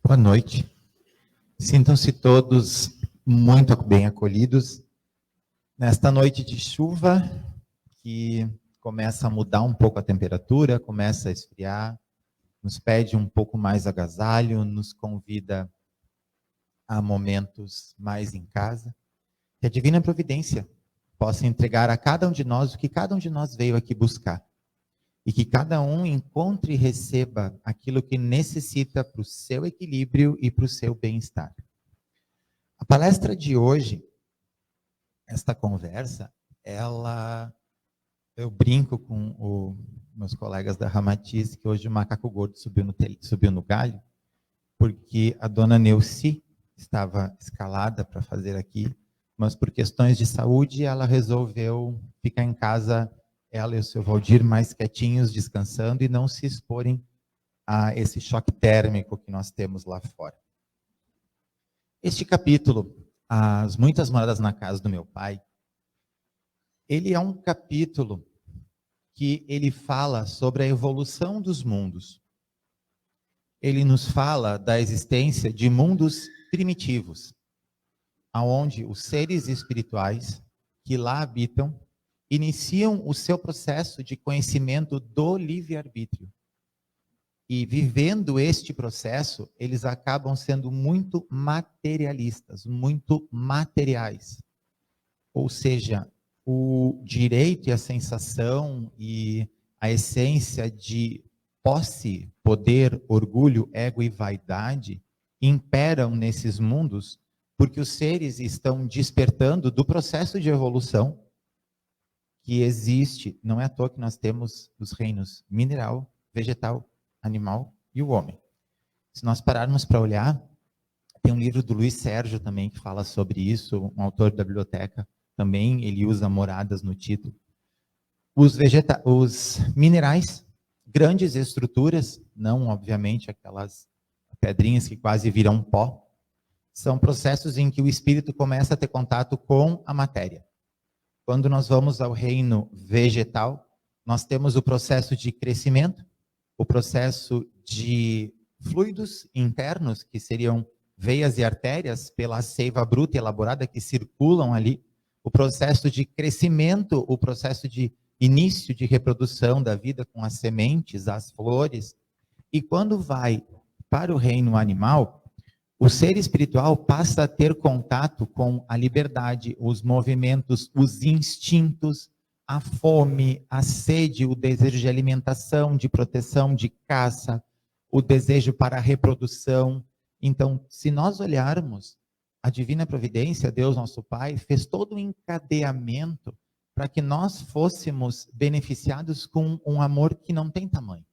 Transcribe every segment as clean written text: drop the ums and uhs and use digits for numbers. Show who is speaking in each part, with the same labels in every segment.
Speaker 1: Boa noite. Sintam-se todos muito bem acolhidos nesta noite de chuva que começa a mudar um pouco a temperatura, começa a esfriar, nos pede um pouco mais agasalho, nos convida a momentos mais em casa. Que a Divina Providência possa entregar a cada um de nós o que cada um de nós veio aqui buscar. E que cada um encontre e receba aquilo que necessita para o seu equilíbrio e para o seu bem-estar. A palestra de hoje, esta conversa, eu brinco com meus colegas da Ramatiz, que hoje o macaco gordo subiu no galho, porque a dona Neuci estava escalada para fazer aqui, mas por questões de saúde ela resolveu ficar em casa, ela e o seu Valdir mais quietinhos, descansando e não se exporem a esse choque térmico que nós temos lá fora. Este capítulo, As Muitas Moradas na Casa do Meu Pai, ele é um capítulo que ele fala sobre a evolução dos mundos. Ele nos fala da existência de mundos primitivos, aonde os seres espirituais que lá habitam iniciam o seu processo de conhecimento do livre-arbítrio. E vivendo este processo, eles acabam sendo muito materialistas, muito materiais. Ou seja, o direito e a sensação e a essência de posse, poder, orgulho, ego e vaidade imperam nesses mundos porque os seres estão despertando do processo de evolução que existe. Não é à toa que nós temos os reinos mineral, vegetal, animal e o homem. Se nós pararmos para olhar, tem um livro do Luiz Sérgio também que fala sobre isso, um autor da biblioteca também, ele usa moradas no título. Os minerais, grandes estruturas, não obviamente aquelas pedrinhas que quase viram pó, são processos em que o espírito começa a ter contato com a matéria. Quando nós vamos ao reino vegetal, nós temos o processo de crescimento, o processo de fluidos internos, que seriam veias e artérias, pela seiva bruta e elaborada que circulam ali, o processo de crescimento, o processo de início de reprodução da vida com as sementes, as flores. E quando vai para o reino animal, o ser espiritual passa a ter contato com a liberdade, os movimentos, os instintos, a fome, a sede, o desejo de alimentação, de proteção, de caça, o desejo para a reprodução. Então, se nós olharmos, a Divina Providência, Deus nosso Pai, fez todo um encadeamento para que nós fôssemos beneficiados com um amor que não tem tamanho.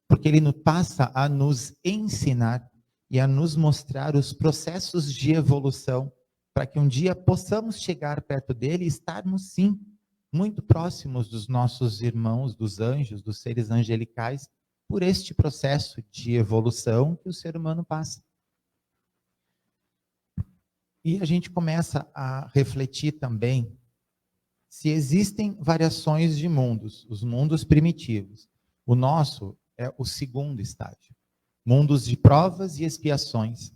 Speaker 1: Porque Ele passa a nos ensinar e a nos mostrar os processos de evolução para que um dia possamos chegar perto dele e estarmos, sim, muito próximos dos nossos irmãos, dos anjos, dos seres angelicais, por este processo de evolução que o ser humano passa. E a gente começa a refletir também se existem variações de mundos, os mundos primitivos. O nosso é o segundo estágio. Mundos de provas e expiações,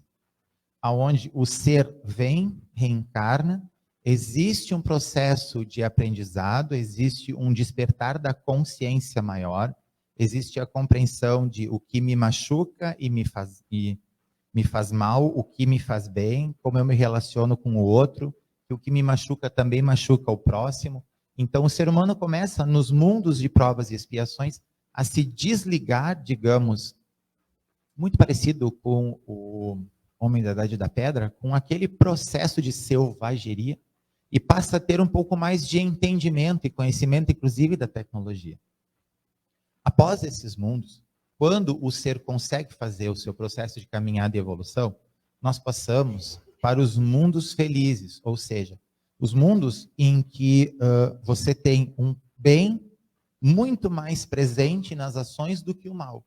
Speaker 1: aonde o ser vem, reencarna, existe um processo de aprendizado, existe um despertar da consciência maior, existe a compreensão de o que me machuca e me faz mal, o que me faz bem, como eu me relaciono com o outro, que o que me machuca também machuca o próximo. Então, o ser humano começa, nos mundos de provas e expiações, a se desligar, digamos, muito parecido com o Homem da Idade da Pedra, com aquele processo de selvageria, e passa a ter um pouco mais de entendimento e conhecimento, inclusive, da tecnologia. Após esses mundos, quando o ser consegue fazer o seu processo de caminhada e evolução, nós passamos para os mundos felizes, ou seja, os mundos em que você tem um bem muito mais presente nas ações do que o mal.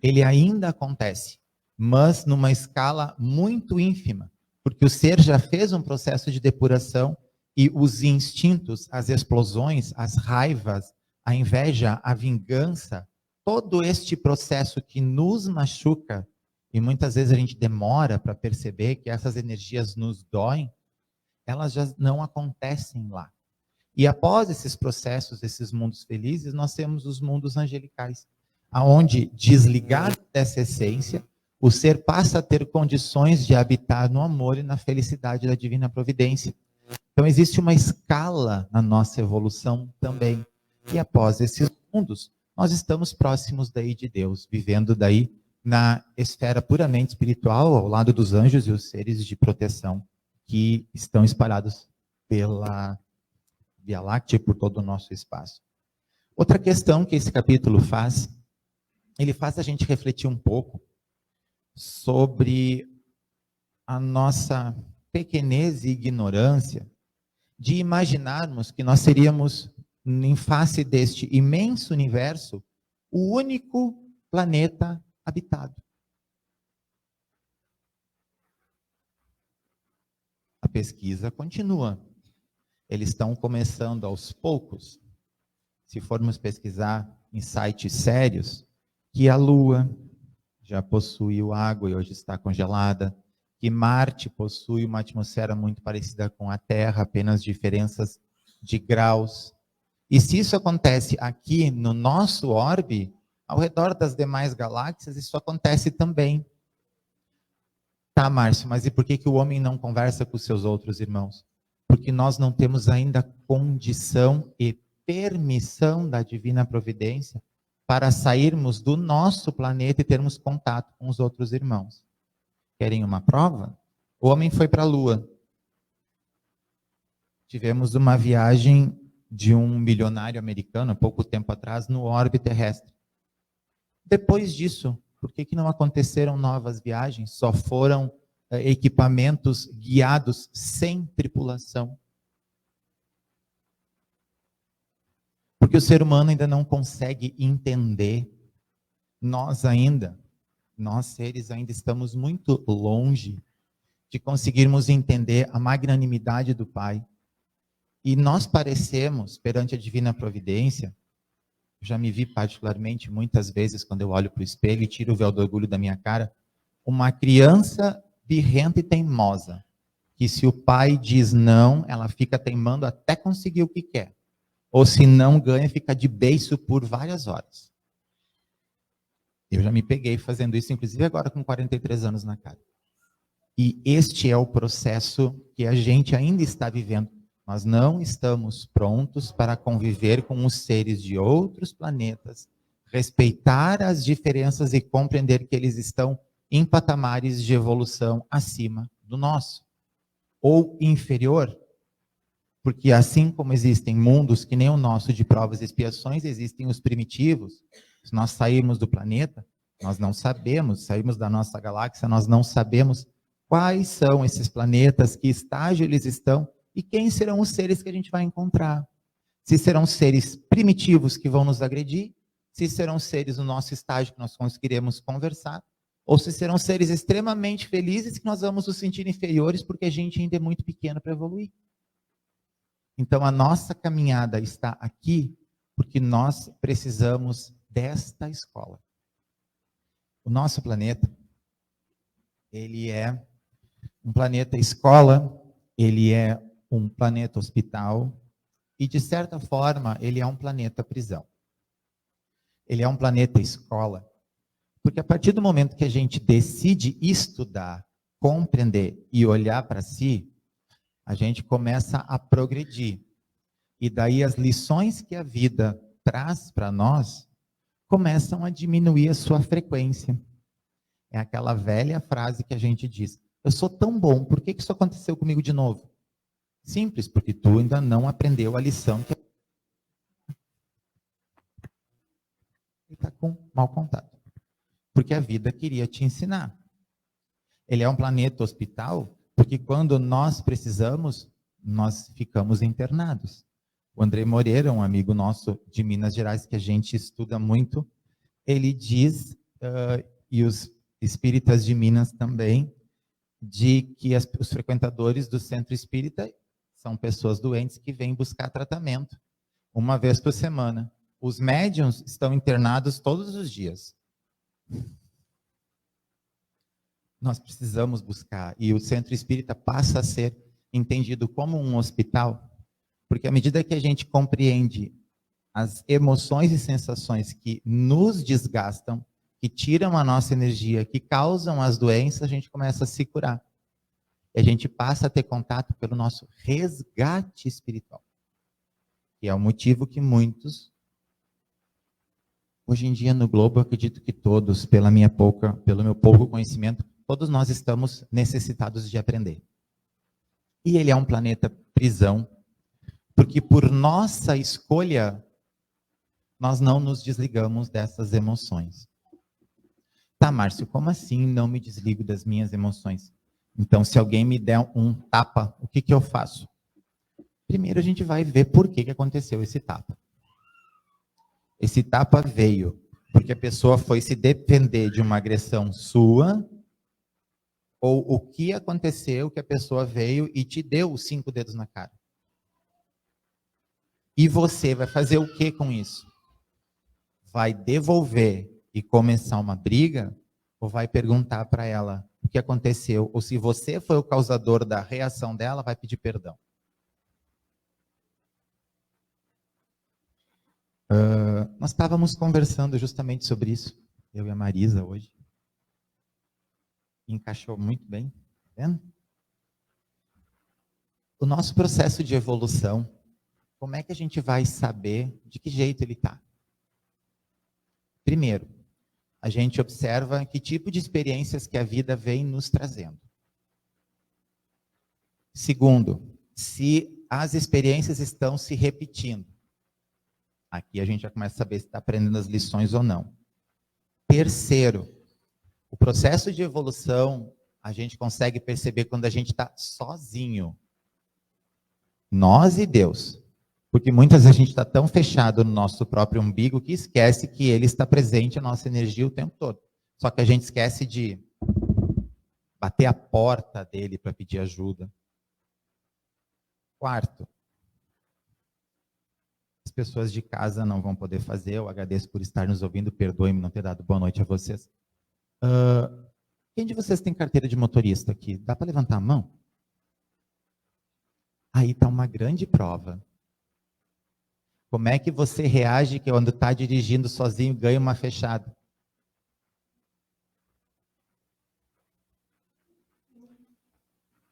Speaker 1: Ele ainda acontece, mas numa escala muito ínfima, porque o ser já fez um processo de depuração e os instintos, as explosões, as raivas, a inveja, a vingança, todo este processo que nos machuca, e muitas vezes a gente demora para perceber que essas energias nos doem, elas já não acontecem lá. E após esses processos, esses mundos felizes, nós temos os mundos angelicais, aonde, desligado dessa essência, o ser passa a ter condições de habitar no amor e na felicidade da divina providência. Então existe uma escala na nossa evolução também. E após esses mundos, nós estamos próximos daí de Deus, vivendo daí na esfera puramente espiritual, ao lado dos anjos e os seres de proteção que estão espalhados pela Via Láctea e por todo o nosso espaço. Outra questão que esse capítulo faz, ele faz a gente refletir um pouco sobre a nossa pequenez e ignorância de imaginarmos que nós seríamos, em face deste imenso universo, o único planeta habitado. A pesquisa continua. Eles estão começando aos poucos, se formos pesquisar em sites sérios, que a Lua já possuiu água e hoje está congelada, que Marte possui uma atmosfera muito parecida com a Terra, apenas diferenças de graus. E se isso acontece aqui no nosso orbe, ao redor das demais galáxias, isso acontece também. Tá, Márcio, mas e por que o homem não conversa com os seus outros irmãos? Porque nós não temos ainda condição e permissão da divina providência para sairmos do nosso planeta e termos contato com os outros irmãos. Querem uma prova? O homem foi para a Lua. Tivemos uma viagem de um milionário americano, há pouco tempo atrás, no orbe terrestre. Depois disso, por que não aconteceram novas viagens? Só foram equipamentos guiados sem tripulação. Porque o ser humano ainda não consegue entender. Nós seres ainda estamos muito longe de conseguirmos entender a magnanimidade do Pai. E nós parecemos, perante a divina providência, já me vi particularmente muitas vezes quando eu olho para o espelho e tiro o véu do orgulho da minha cara, uma criança birrenta e teimosa, que se o pai diz não, ela fica teimando até conseguir o que quer. Ou se não ganha, fica de beiço por várias horas. Eu já me peguei fazendo isso, inclusive agora com 43 anos na cara. E este é o processo que a gente ainda está vivendo. Nós não estamos prontos para conviver com os seres de outros planetas, respeitar as diferenças e compreender que eles estão em patamares de evolução acima do nosso, ou inferior, porque assim como existem mundos que nem o nosso de provas e expiações, existem os primitivos. Se nós sairmos do planeta, nós não sabemos, saímos da nossa galáxia, nós não sabemos quais são esses planetas, que estágio eles estão e quem serão os seres que a gente vai encontrar. Se serão seres primitivos que vão nos agredir, se serão seres no nosso estágio que nós conseguiremos conversar, ou se serão seres extremamente felizes que nós vamos nos sentir inferiores porque a gente ainda é muito pequeno para evoluir. Então a nossa caminhada está aqui porque nós precisamos desta escola. O nosso planeta, ele é um planeta escola, ele é um planeta hospital e, de certa forma, ele é um planeta prisão. Ele é um planeta escola, porque a partir do momento que a gente decide estudar, compreender e olhar para si, a gente começa a progredir. E daí as lições que a vida traz para nós começam a diminuir a sua frequência. É aquela velha frase que a gente diz: eu sou tão bom, por que isso aconteceu comigo de novo? Simples, porque tu ainda não aprendeu a lição que está com mau contato. Porque a vida queria te ensinar. Ele é um planeta hospital, porque quando nós precisamos, nós ficamos internados. O André Moreira, um amigo nosso de Minas Gerais, que a gente estuda muito, ele diz, e os espíritas de Minas também, de que os frequentadores do centro espírita são pessoas doentes que vêm buscar tratamento uma vez por semana. Os médiuns estão internados todos os dias. nós precisamos buscar. E o centro espírita passa a ser entendido como um hospital, porque à medida que a gente compreende as emoções e sensações que nos desgastam, que tiram a nossa energia, que causam as doenças, a gente começa a se curar. E a gente passa a ter contato pelo nosso resgate espiritual. E é o motivo que muitos, hoje em dia no globo, eu acredito que todos, pelo meu pouco conhecimento, todos nós estamos necessitados de aprender. E ele é um planeta prisão, porque por nossa escolha, nós não nos desligamos dessas emoções. Tá, Márcio, como assim não me desligo das minhas emoções? Então, se alguém me der um tapa, o que eu faço? Primeiro a gente vai ver por que aconteceu esse tapa. Esse tapa veio porque a pessoa foi se defender de uma agressão sua, ou o que aconteceu que a pessoa veio e te deu os 5 dedos na cara. E você vai fazer o que com isso? Vai devolver e começar uma briga, ou vai perguntar para ela o que aconteceu, ou se você foi o causador da reação dela, vai pedir perdão. Nós estávamos conversando justamente sobre isso, eu e a Marisa hoje. Encaixou muito bem, tá vendo? O nosso processo de evolução, como é que a gente vai saber de que jeito ele está? Primeiro, a gente observa que tipo de experiências que a vida vem nos trazendo. Segundo, se as experiências estão se repetindo. Aqui a gente já começa a saber se está aprendendo as lições ou não. Terceiro, o processo de evolução a gente consegue perceber quando a gente está sozinho. Nós e Deus. Porque muitas vezes a gente está tão fechado no nosso próprio umbigo que esquece que Ele está presente, a nossa energia o tempo todo. Só que a gente esquece de bater a porta dele para pedir ajuda. Quarto, as pessoas de casa não vão poder fazer. Eu agradeço por estar nos ouvindo. Perdoe-me não ter dado boa noite a vocês. Quem de vocês tem carteira de motorista aqui? Dá para levantar a mão? Aí está uma grande prova. Como é que você reage que quando está dirigindo sozinho ganha uma fechada?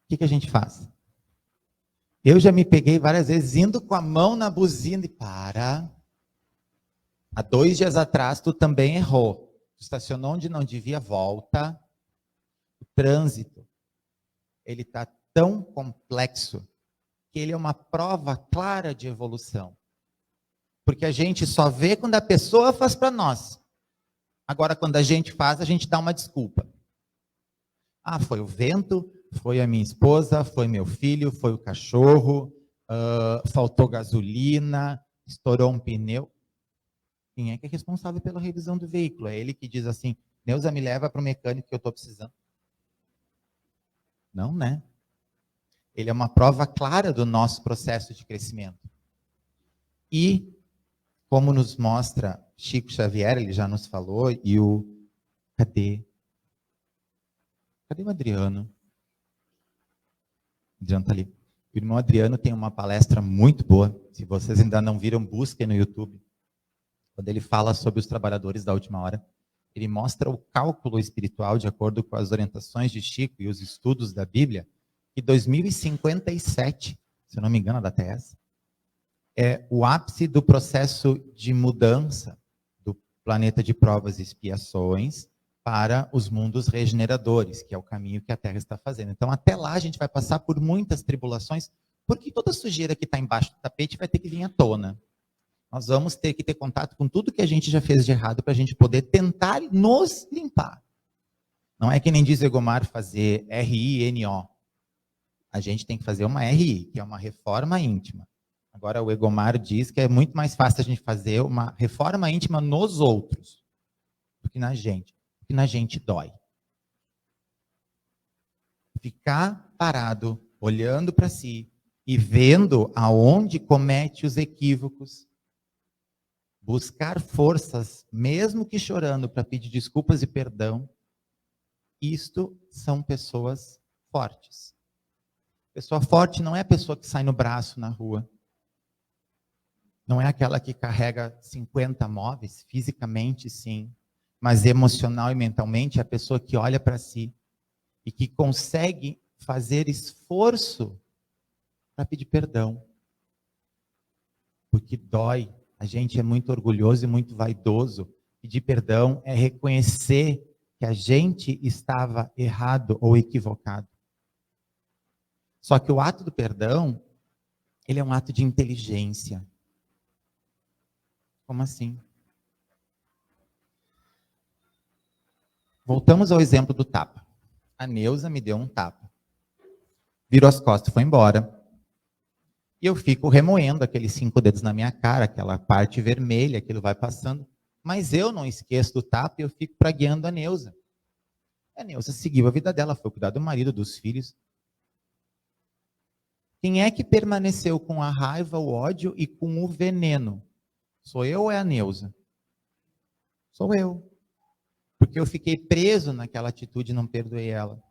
Speaker 1: O que a gente faz? Eu já me peguei várias vezes indo com a mão na buzina e para. Há 2 dias atrás tu também errou. Tu estacionou onde não devia, volta. O trânsito, ele está tão complexo que ele é uma prova clara de evolução. Porque a gente só vê quando a pessoa faz para nós. Agora, quando a gente faz, a gente dá uma desculpa. Ah, foi o vento, foi a minha esposa, foi meu filho, foi o cachorro, faltou gasolina, estourou um pneu. Quem é que é responsável pela revisão do veículo? É ele que diz assim, Neuza, me leva para o mecânico que eu estou precisando. Não, né? Ele é uma prova clara do nosso processo de crescimento. E, como nos mostra Chico Xavier, ele já nos falou, e o... Cadê o Adriano? O Adriano está ali. O irmão Adriano tem uma palestra muito boa. Se vocês ainda não viram, busquem no YouTube. Quando ele fala sobre os trabalhadores da última hora, ele mostra o cálculo espiritual, de acordo com as orientações de Chico e os estudos da Bíblia, que 2057, se eu não me engano, a data é essa, é o ápice do processo de mudança do planeta de provas e expiações para os mundos regeneradores, que é o caminho que a Terra está fazendo. Então, até lá, a gente vai passar por muitas tribulações, porque toda sujeira que está embaixo do tapete vai ter que vir à tona. Nós vamos ter que ter contato com tudo que a gente já fez de errado para a gente poder tentar nos limpar. Não é que nem diz Egomar fazer RINO. A gente tem que fazer uma RI, que é uma reforma íntima. Agora o Egomar diz que é muito mais fácil a gente fazer uma reforma íntima nos outros do que na gente. Porque na gente dói. Ficar parado, olhando para si e vendo aonde comete os equívocos, buscar forças, mesmo que chorando, para pedir desculpas e perdão, Isto são pessoas fortes. Pessoa forte não é a pessoa que sai no braço na rua. Não é aquela que carrega 50 móveis, fisicamente sim, mas emocional e mentalmente é a pessoa que olha para si e que consegue fazer esforço para pedir perdão. Porque dói, a gente é muito orgulhoso e muito vaidoso. Pedir perdão é reconhecer que a gente estava errado ou equivocado. Só que o ato do perdão, ele é um ato de inteligência. Como assim? Voltamos ao exemplo do tapa. A Neuza me deu um tapa. Virou as costas e foi embora. E eu fico remoendo aqueles 5 dedos na minha cara, aquela parte vermelha, aquilo vai passando. Mas eu não esqueço do tapa e eu fico pragueando a Neuza. A Neuza seguiu a vida dela, foi cuidar do marido, dos filhos. Quem é que permaneceu com a raiva, o ódio e com o veneno? Sou eu ou é a Neuza? Sou eu. Porque eu fiquei preso naquela atitude e não perdoei ela.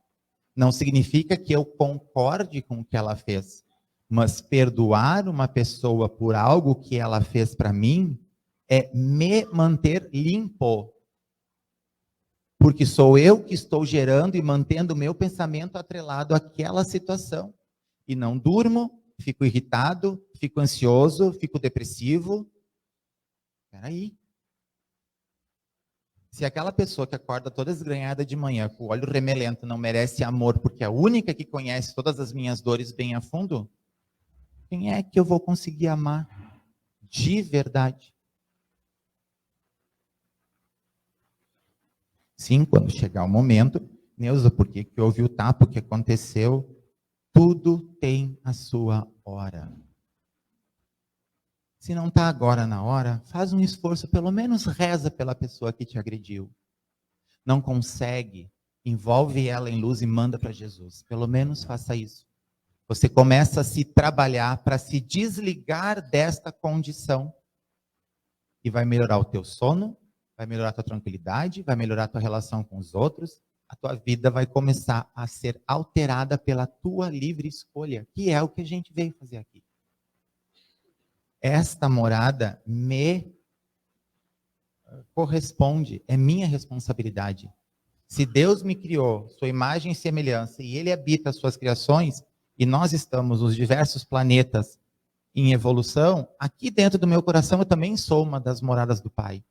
Speaker 1: Não significa que eu concorde com o que ela fez. Mas perdoar uma pessoa por algo que ela fez para mim é me manter limpo. Porque sou eu que estou gerando e mantendo o meu pensamento atrelado àquela situação. E não durmo, fico irritado, fico ansioso, fico depressivo. Espera aí. Se aquela pessoa que acorda toda esgranhada de manhã, com o olho remelento, não merece amor, porque é a única que conhece todas as minhas dores bem a fundo, quem é que eu vou conseguir amar de verdade? Sim, quando chegar o momento, Neuza, por que houve o tapa, o que aconteceu? Tudo tem a sua hora. Se não está agora na hora, faz um esforço, pelo menos reza pela pessoa que te agrediu. Não consegue, envolve ela em luz e manda para Jesus. Pelo menos faça isso. Você começa a se trabalhar para se desligar desta condição. E vai melhorar o teu sono, vai melhorar a tua tranquilidade, vai melhorar a tua relação com os outros. A tua vida vai começar a ser alterada pela tua livre escolha, que é o que a gente veio fazer aqui. Esta morada me corresponde, é minha responsabilidade. Se Deus me criou, sua imagem e semelhança, e Ele habita as suas criações, e nós estamos nos diversos planetas em evolução, aqui dentro do meu coração eu também sou uma das moradas do Pai.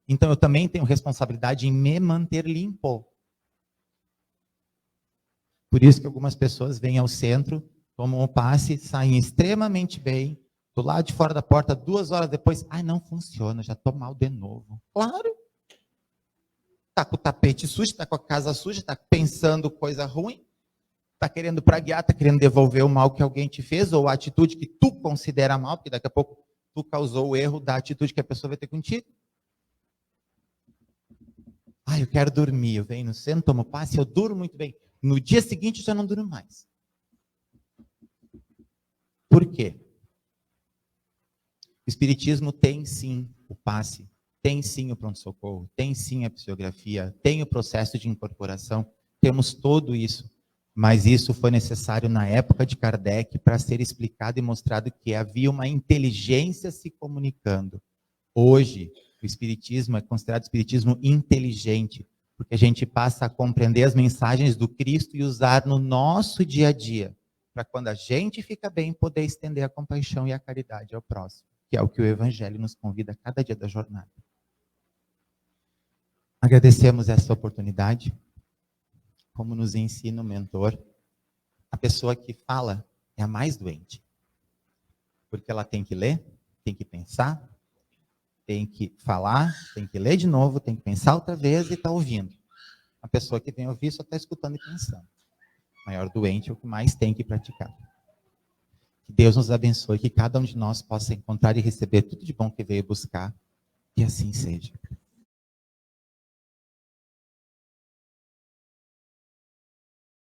Speaker 1: Então eu também tenho responsabilidade em me manter limpo. Por isso que algumas pessoas vêm ao centro, tomam o passe, saem extremamente bem, do lado de fora da porta, 2 horas depois, não funciona, já estou mal de novo. Claro. Está com o tapete sujo, está com a casa suja, está pensando coisa ruim, está querendo praguear, está querendo devolver o mal que alguém te fez, ou a atitude que tu considera mal, porque daqui a pouco tu causou o erro da atitude que a pessoa vai ter contigo. Eu quero dormir, eu venho no centro, tomo passe, eu durmo muito bem. No dia seguinte, eu já não durmo mais. Por quê? O Espiritismo tem sim o passe, tem sim o pronto-socorro, tem sim a psicografia, tem o processo de incorporação, temos tudo isso. Mas isso foi necessário na época de Kardec para ser explicado e mostrado que havia uma inteligência se comunicando. Hoje, o Espiritismo é considerado Espiritismo inteligente, porque a gente passa a compreender as mensagens do Cristo e usar no nosso dia a dia, para quando a gente fica bem, poder estender a compaixão e a caridade ao próximo, que é o que o Evangelho nos convida a cada dia da jornada. Agradecemos essa oportunidade, como nos ensina o mentor, a pessoa que fala é a mais doente, porque ela tem que ler, tem que pensar, tem que falar, tem que ler de novo, tem que pensar outra vez e está ouvindo. A pessoa que vem ouvir só está escutando e pensando. O maior doente é o que mais tem que praticar. Que Deus nos abençoe, que cada um de nós possa encontrar e receber tudo de bom que veio buscar, que assim seja.